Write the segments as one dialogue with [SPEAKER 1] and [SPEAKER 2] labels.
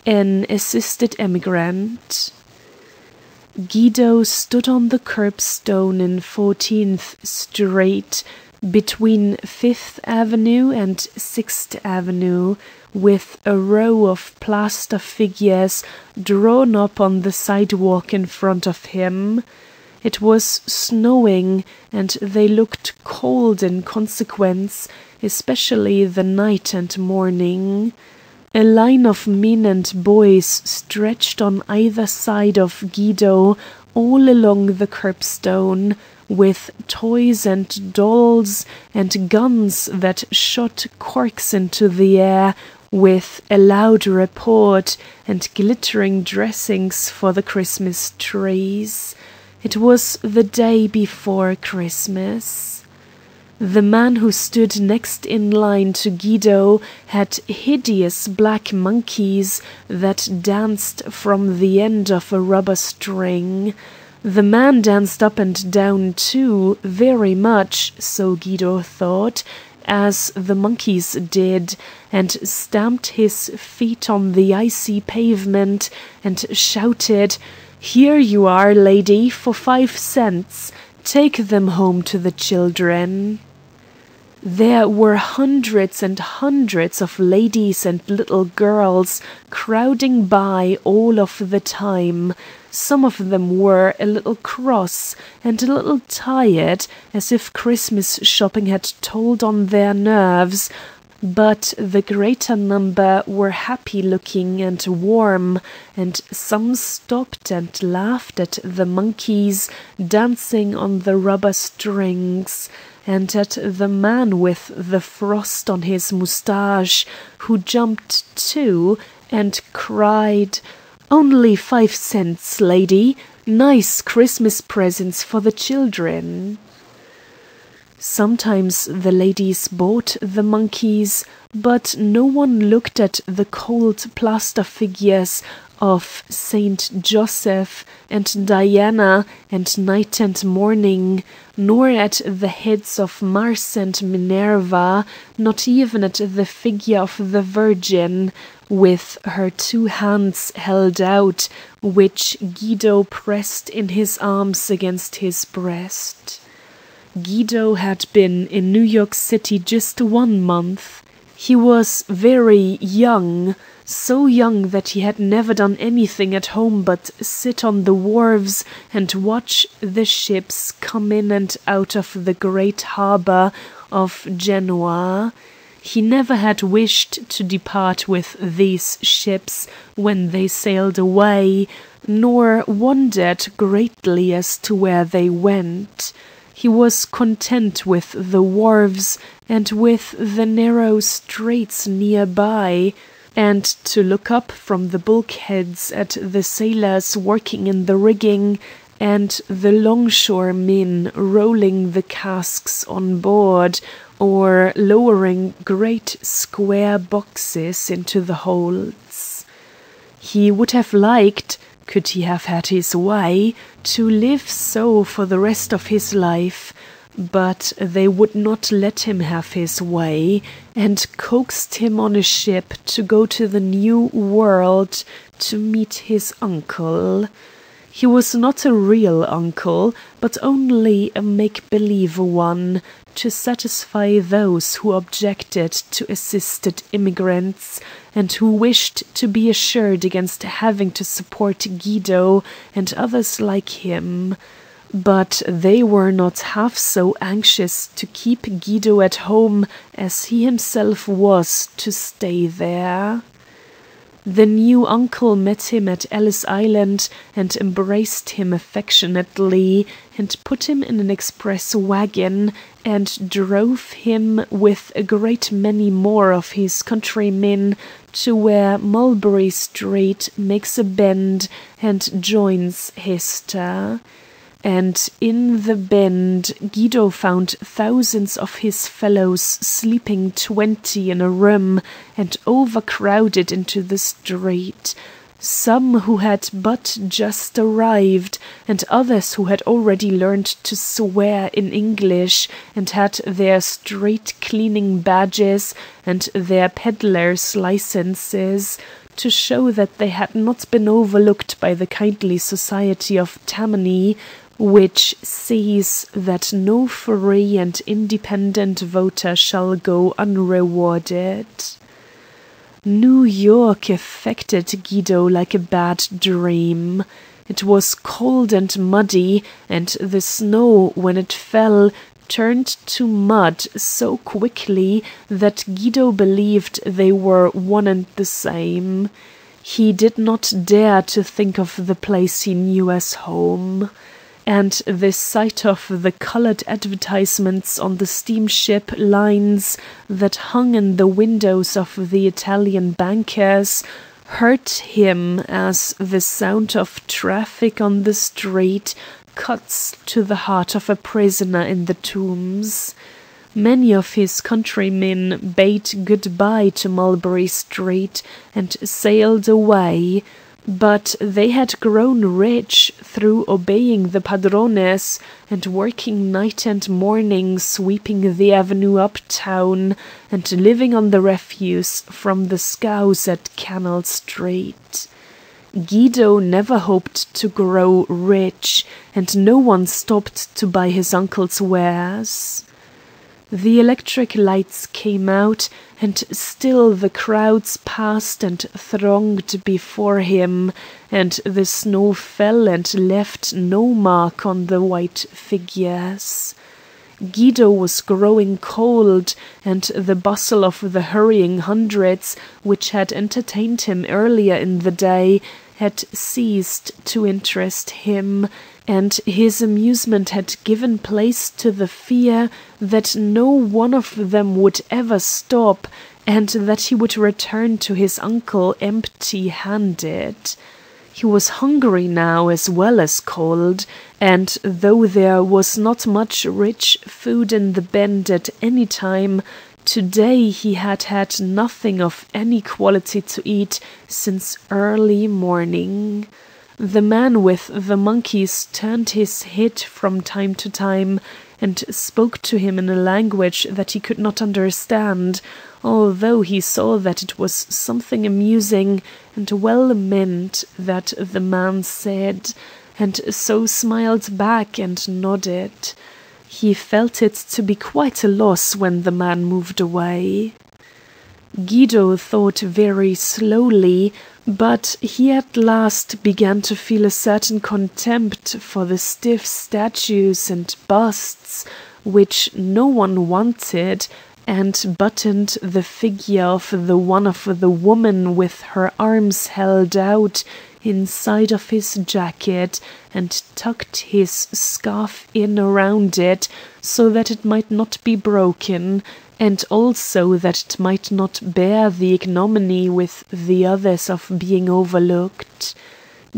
[SPEAKER 1] An assisted emigrant. Guido stood on the curbstone in 14th Street between 5th Avenue and 6th Avenue with a row of plaster figures drawn up on the sidewalk in front of him. It was snowing and they looked cold in consequence, especially the night and morning. A line of men and boys stretched on either side of Guido all along the curbstone, with toys and dolls and guns that shot corks into the air with a loud report and glittering dressings for the Christmas trees. It was the day before Christmas. The man who stood next in line to Guido had hideous black monkeys that danced from the end of a rubber string. The man danced up and down too, very much, so Guido thought, as the monkeys did, and stamped his feet on the icy pavement and shouted, "Here you are, lady, for 5 cents. Take them home to the children." There were hundreds and hundreds of ladies and little girls crowding by all of the time. Some of them were a little cross and a little tired, as if Christmas shopping had told on their nerves, but the greater number were happy-looking and warm, and some stopped and laughed at the monkeys dancing on the rubber strings, and at the man with the frost on his moustache, who jumped too and cried, "Only 5 cents, lady. Nice Christmas presents for the children." Sometimes the ladies bought the monkeys, but no one looked at the cold plaster figures of Saint Joseph and Diana and Night and Morning, nor at the heads of Mars and Minerva, not even at the figure of the Virgin, with her 2 hands held out, which Guido pressed in his arms against his breast. Guido had been in New York City just 1 month. He was very young, so young that he had never done anything at home but sit on the wharves and watch the ships come in and out of the great harbor of Genoa. He never had wished to depart with these ships when they sailed away, nor wondered greatly as to where they went. He was content with the wharves and with the narrow streets nearby, and to look up from the bulkheads at the sailors working in the rigging and the longshoremen rolling the casks on board or lowering great square boxes into the holds. He would have liked, could he have had his way, to live so for the rest of his life, but they would not let him have his way, and coaxed him on a ship to go to the New World to meet his uncle. He was not a real uncle, but only a make-believe one, to satisfy those who objected to assisted immigrants, and who wished to be assured against having to support Guido and others like him. But they were not half so anxious to keep Guido at home as he himself was to stay there. The new uncle met him at Ellis Island and embraced him affectionately and put him in an express wagon and drove him with a great many more of his countrymen to where Mulberry Street makes a bend and joins Hester. And in the bend Guido found thousands of his fellows sleeping 20 in a room and overcrowded into the street. some who had but just arrived, and others who had already learned to swear in English and had their street cleaning badges and their peddlers' licenses, to show that they had not been overlooked by the kindly society of Tammany, which sees that no free and independent voter shall go unrewarded. New York affected Guido like a bad dream. It was cold and muddy, and the snow, when it fell, turned to mud so quickly that Guido believed they were one and the same. He did not dare to think of the place he knew as home. And the sight of the colored advertisements on the steamship lines that hung in the windows of the Italian bankers hurt him as the sound of traffic on the street cuts to the heart of a prisoner in the Tombs. Many of his countrymen bade goodbye to Mulberry Street and sailed away, but they had grown rich through obeying the padrones and working night and morning sweeping the avenue uptown and living on the refuse from the scows at Canal Street. Guido never hoped to grow rich, and no one stopped to buy his uncle's wares. The electric lights came out, and still the crowds passed and thronged before him, and the snow fell and left no mark on the white figures. Guido was growing cold, and the bustle of the hurrying hundreds, which had entertained him earlier in the day, had ceased to interest him, and his amusement had given place to the fear that no one of them would ever stop, and that he would return to his uncle empty-handed. He was hungry now as well as cold, and though there was not much rich food in the Bend at any time, today he had had nothing of any quality to eat since early morning. The man with the monkeys turned his head from time to time and spoke to him in a language that he could not understand, although he saw that it was something amusing and well meant that the man said, and so smiled back and nodded. He felt it to be quite a loss when the man moved away. Guido thought very slowly, but he at last began to feel a certain contempt for the stiff statues and busts which no one wanted, and buttoned the figure of the one of the woman with her arms held out inside of his jacket, and tucked his scarf in around it so that it might not be broken, and also that it might not bear the ignominy with the others of being overlooked.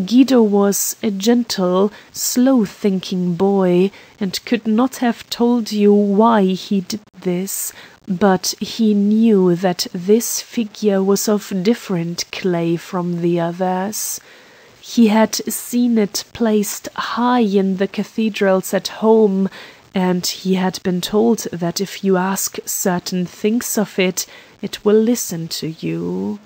[SPEAKER 1] Guido was a gentle, slow-thinking boy, and could not have told you why he did this, but he knew that this figure was of different clay from the others. He had seen it placed high in the cathedrals at home, and he had been told that if you ask certain things of it, it will listen to you.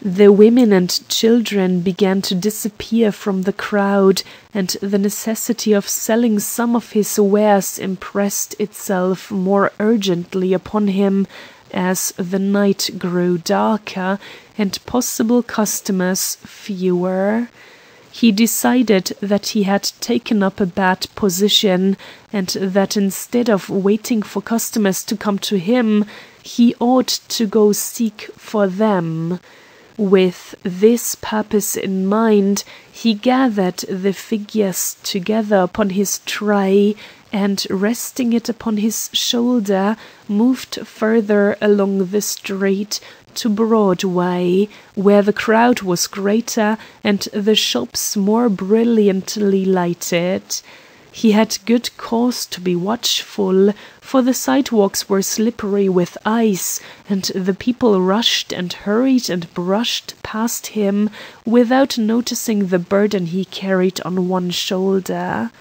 [SPEAKER 1] The women and children began to disappear from the crowd, and the necessity of selling some of his wares impressed itself more urgently upon him as the night grew darker and possible customers fewer. He decided that he had taken up a bad position, and that instead of waiting for customers to come to him, he ought to go seek for them. With this purpose in mind, he gathered the figures together upon his tray, and resting it upon his shoulder, moved further along the street to Broadway, where the crowd was greater and the shops more brilliantly lighted. He had good cause to be watchful, for the sidewalks were slippery with ice, and the people rushed and hurried and brushed past him without noticing the burden he carried on one shoulder.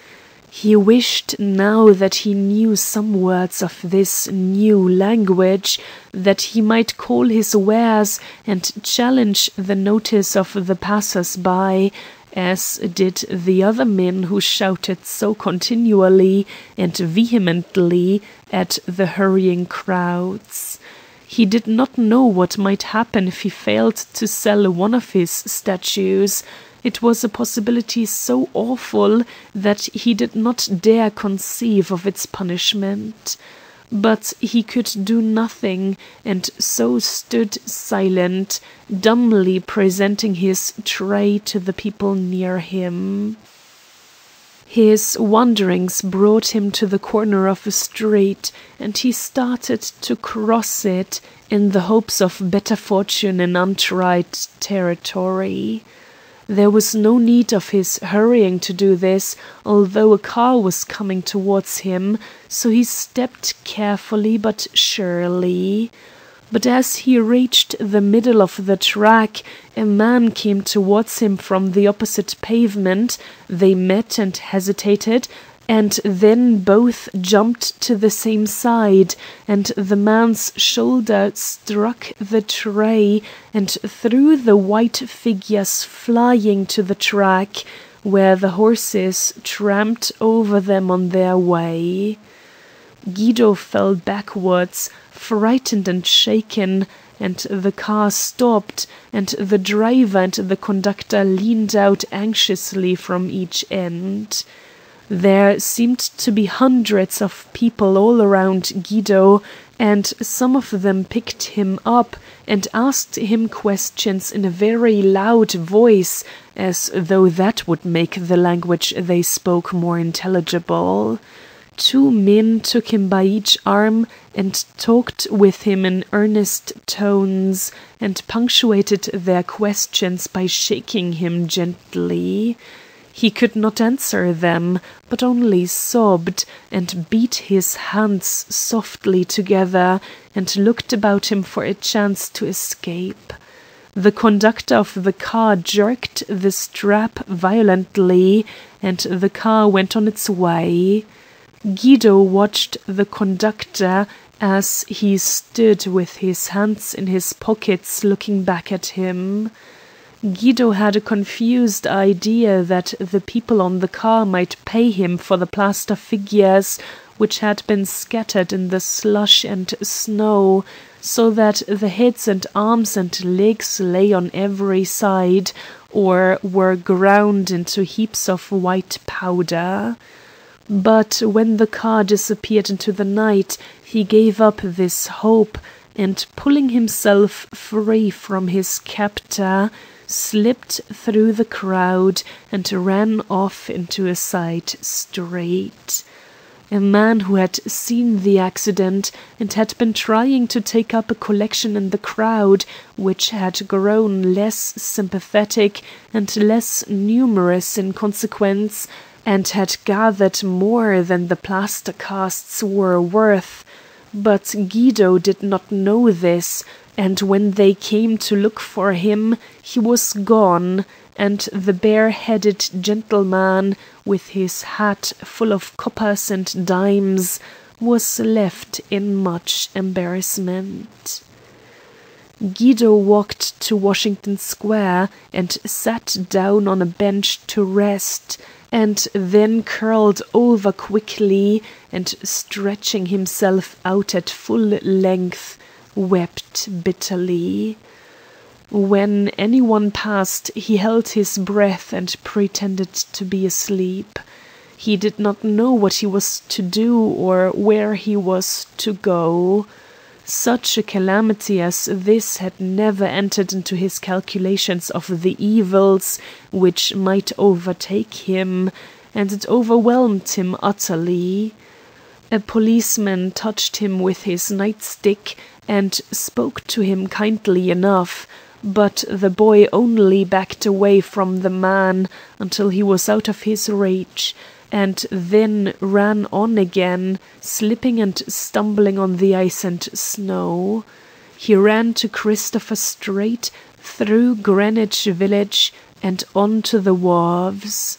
[SPEAKER 1] He wished now that he knew some words of this new language, that he might call his wares and challenge the notice of the passers-by, as did the other men who shouted so continually and vehemently at the hurrying crowds. He did not know what might happen if he failed to sell one of his statues. It was a possibility so awful that he did not dare conceive of its punishment. But he could do nothing, and so stood silent, dumbly presenting his tray to the people near him. His wanderings brought him to the corner of a street, and he started to cross it in the hopes of better fortune in untried territory. There was no need of his hurrying to do this, although a car was coming towards him, so he stepped carefully but surely. But as he reached the middle of the track, a man came towards him from the opposite pavement. They met and hesitated, and then both jumped to the same side, and the man's shoulder struck the tray and threw the white figures flying to the track, where the horses tramped over them on their way. Guido fell backwards, frightened and shaken, and the car stopped, and the driver and the conductor leaned out anxiously from each end. There seemed to be hundreds of people all around Guido, and some of them picked him up and asked him questions in a very loud voice, as though that would make the language they spoke more intelligible. 2 men took him by each arm and talked with him in earnest tones, and punctuated their questions by shaking him gently. He could not answer them, but only sobbed, and beat his hands softly together, and looked about him for a chance to escape. The conductor of the car jerked the strap violently, and the car went on its way. Guido watched the conductor as he stood with his hands in his pockets looking back at him. Guido had a confused idea that the people on the car might pay him for the plaster figures which had been scattered in the slush and snow, so that the heads and arms and legs lay on every side, or were ground into heaps of white powder. But when the car disappeared into the night, he gave up this hope, and pulling himself free from his captor, slipped through the crowd and ran off into a side street. A man who had seen the accident and had been trying to take up a collection in the crowd, which had grown less sympathetic and less numerous in consequence, and had gathered more than the plaster casts were worth. But Guido did not know this, and when they came to look for him, he was gone, and the bare-headed gentleman, with his hat full of coppers and dimes, was left in much embarrassment. Guido walked to Washington Square and sat down on a bench to rest, and then curled over quickly, and stretching himself out at full length, wept bitterly. When anyone passed, he held his breath and pretended to be asleep. He did not know what he was to do or where he was to go. Such a calamity as this had never entered into his calculations of the evils which might overtake him, and it overwhelmed him utterly. A policeman touched him with his nightstick and spoke to him kindly enough, but the boy only backed away from the man until he was out of his reach, and then ran on again, slipping and stumbling on the ice and snow. He ran to Christopher Street, through Greenwich Village, and on to the wharves.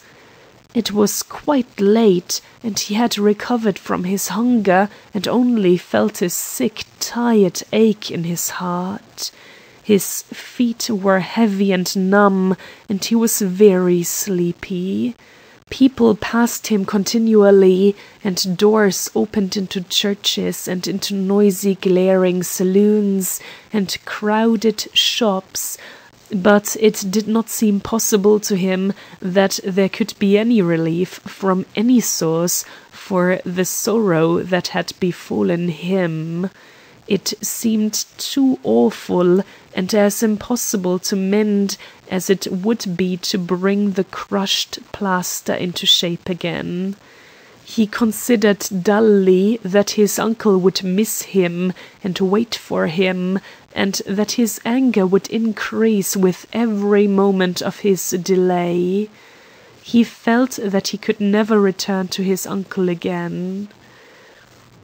[SPEAKER 1] It was quite late, and he had recovered from his hunger and only felt a sick, tired ache in his heart. His feet were heavy and numb, and he was very sleepy. People passed him continually, and doors opened into churches and into noisy, glaring saloons and crowded shops, but it did not seem possible to him that there could be any relief from any source for the sorrow that had befallen him. It seemed too awful and as impossible to mend as it would be to bring the crushed plaster into shape again. He considered dully that his uncle would miss him and wait for him, and that his anger would increase with every moment of his delay. He felt that he could never return to his uncle again.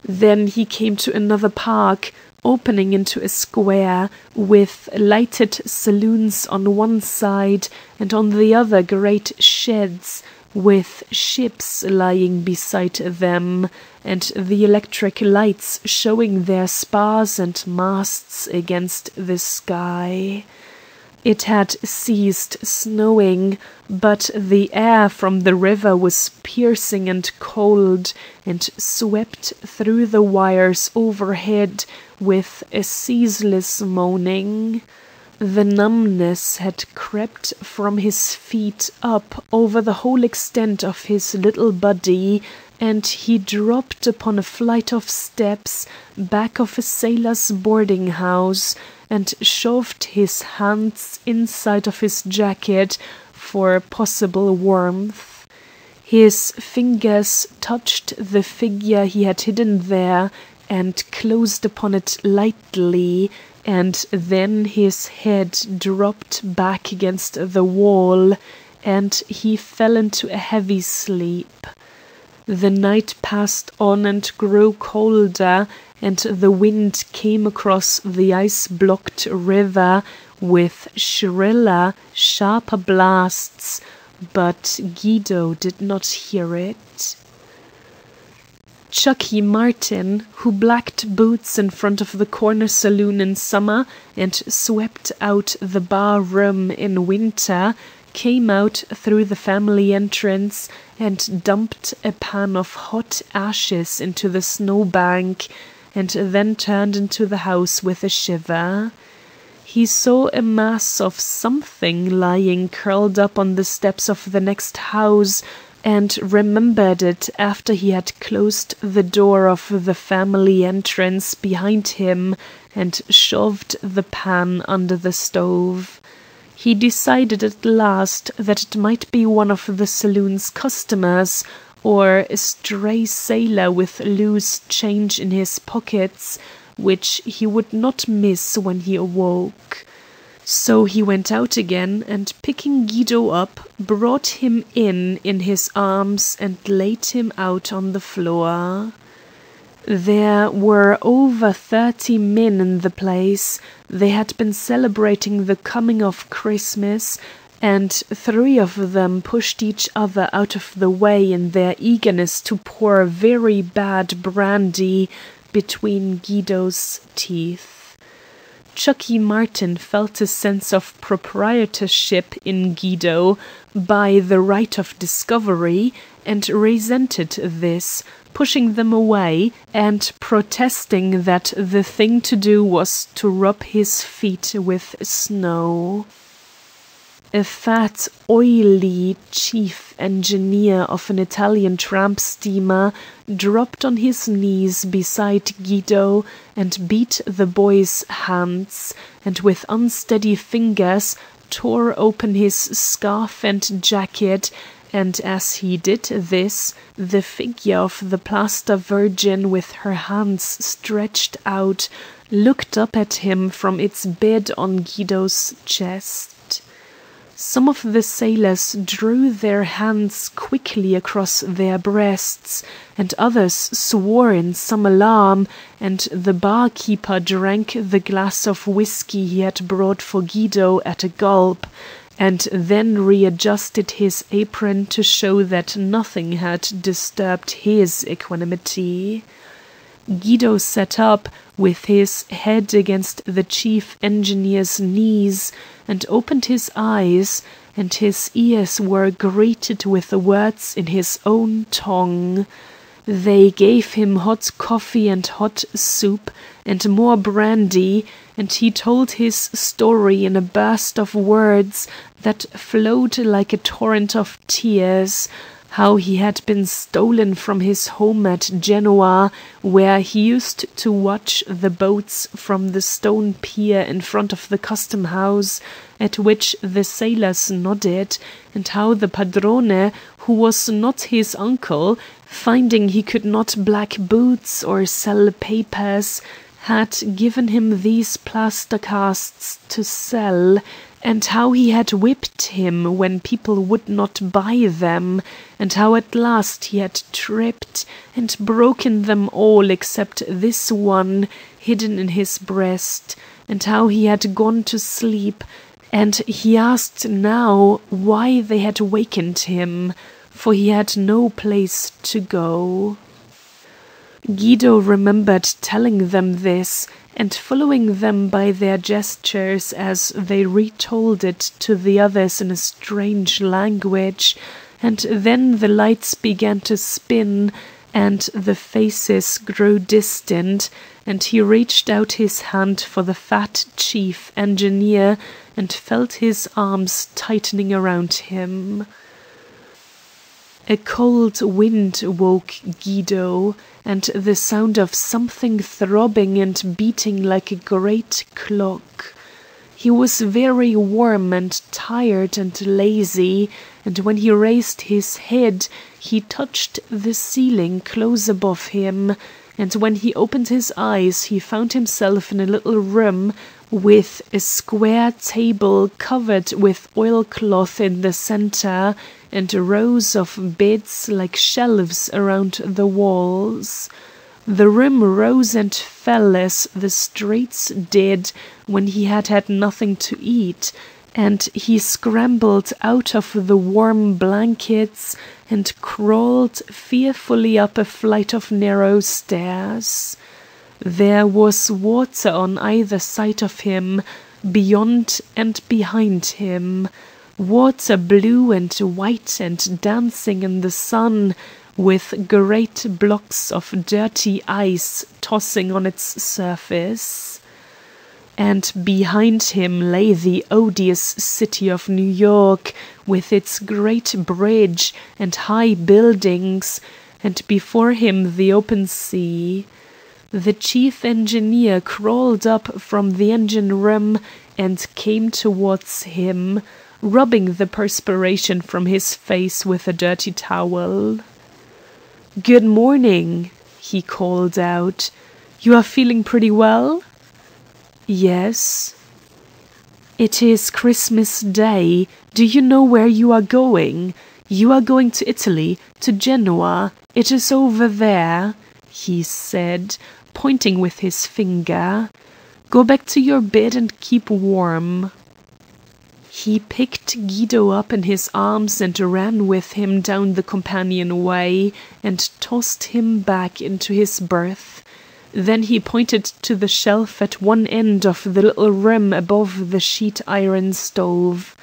[SPEAKER 1] Then he came to another park, opening into a square, with lighted saloons on one side, and on the other great sheds, with ships lying beside them, and the electric lights showing their spars and masts against the sky. It had ceased snowing, but the air from the river was piercing and cold, and swept through the wires overhead with a ceaseless moaning. The numbness had crept from his feet up over the whole extent of his little body, and he dropped upon a flight of steps back of a sailor's boarding-house, and shoved his hands inside of his jacket for possible warmth. His fingers touched the figure he had hidden there, and closed upon it lightly, and then his head dropped back against the wall, and he fell into a heavy sleep. The night passed on and grew colder, and the wind came across the ice-blocked river with shriller, sharper blasts, but Guido did not hear it. Chucky Martin, who blacked boots in front of the corner saloon in summer and swept out the bar room in winter, came out through the family entrance and dumped a pan of hot ashes into the snowbank, and then turned into the house with a shiver. He saw a mass of something lying curled up on the steps of the next house, and remembered it after he had closed the door of the family entrance behind him and shoved the pan under the stove. He decided at last that it might be one of the saloon's customers, or a stray sailor with loose change in his pockets, which he would not miss when he awoke. So he went out again, and picking Guido up, brought him in his arms and laid him out on the floor. There were over 30 men in the place. They had been celebrating the coming of Christmas, and 3 of them pushed each other out of the way in their eagerness to pour very bad brandy between Guido's teeth. Chucky Martin felt a sense of proprietorship in Guido by the right of discovery, and resented this, pushing them away and protesting that the thing to do was to rub his feet with snow. A fat, oily chief engineer of an Italian tramp steamer dropped on his knees beside Guido and beat the boy's hands, and with unsteady fingers tore open his scarf and jacket, and as he did this, the figure of the plaster Virgin with her hands stretched out looked up at him from its bed on Guido's chest. Some of the sailors drew their hands quickly across their breasts, and others swore in some alarm, and the barkeeper drank the glass of whiskey he had brought for Guido at a gulp, and then readjusted his apron to show that nothing had disturbed his equanimity. Guido sat up, with his head against the chief engineer's knees, and opened his eyes, and his ears were greeted with the words in his own tongue. They gave him hot coffee and hot soup, and more brandy, and he told his story in a burst of words that flowed like a torrent of tears. How he had been stolen from his home at Genoa, where he used to watch the boats from the stone pier in front of the custom house, at which the sailors nodded, and how the padrone, who was not his uncle, finding he could not black boots or sell papers, had given him these plaster casts to sell, and how he had whipped him when people would not buy them, and how at last he had tripped and broken them all except this one hidden in his breast, and how he had gone to sleep, and he asked now why they had wakened him, for he had no place to go. Guido remembered telling them this, and following them by their gestures as they retold it to the others in a strange language, and then the lights began to spin, and the faces grew distant, and he reached out his hand for the fat chief engineer, and felt his arms tightening around him. A cold wind woke Guido, and the sound of something throbbing and beating like a great clock. He was very warm and tired and lazy, and when he raised his head he touched the ceiling close above him, and when he opened his eyes he found himself in a little room with a square table covered with oilcloth in the center, and rows of beds like shelves around the walls. The room rose and fell as the streets did when he had had nothing to eat, and he scrambled out of the warm blankets and crawled fearfully up a flight of narrow stairs. There was water on either side of him, beyond and behind him, water blue and white and dancing in the sun, with great blocks of dirty ice tossing on its surface. And behind him lay the odious city of New York, with its great bridge and high buildings, and before him the open sea. The chief engineer crawled up from the engine room and came towards him, rubbing the perspiration from his face with a dirty towel. "Good morning," he called out. "You are feeling pretty well?" "Yes." "It is Christmas Day. Do you know where you are going? You are going to Italy, to Genoa. It is over there," he said, pointing with his finger. "Go back to your bed and keep warm." He picked Guido up in his arms and ran with him down the companionway, and tossed him back into his berth. Then he pointed to the shelf at one end of the little room above the sheet iron stove.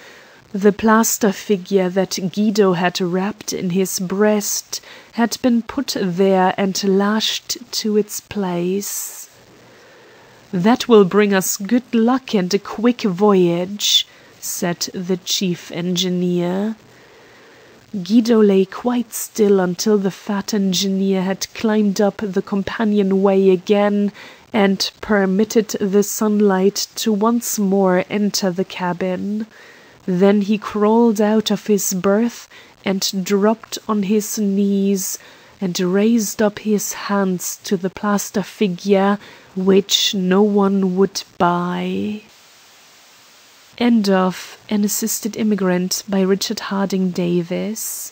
[SPEAKER 1] The plaster figure that Guido had wrapped in his breast had been put there and lashed to its place. "That will bring us good luck and a quick voyage," said the chief engineer. Guido lay quite still until the fat engineer had climbed up the companionway again and permitted the sunlight to once more enter the cabin. Then he crawled out of his berth and dropped on his knees and raised up his hands to the plaster figure which no one would buy. End of An Assisted Immigrant by Richard Harding Davis.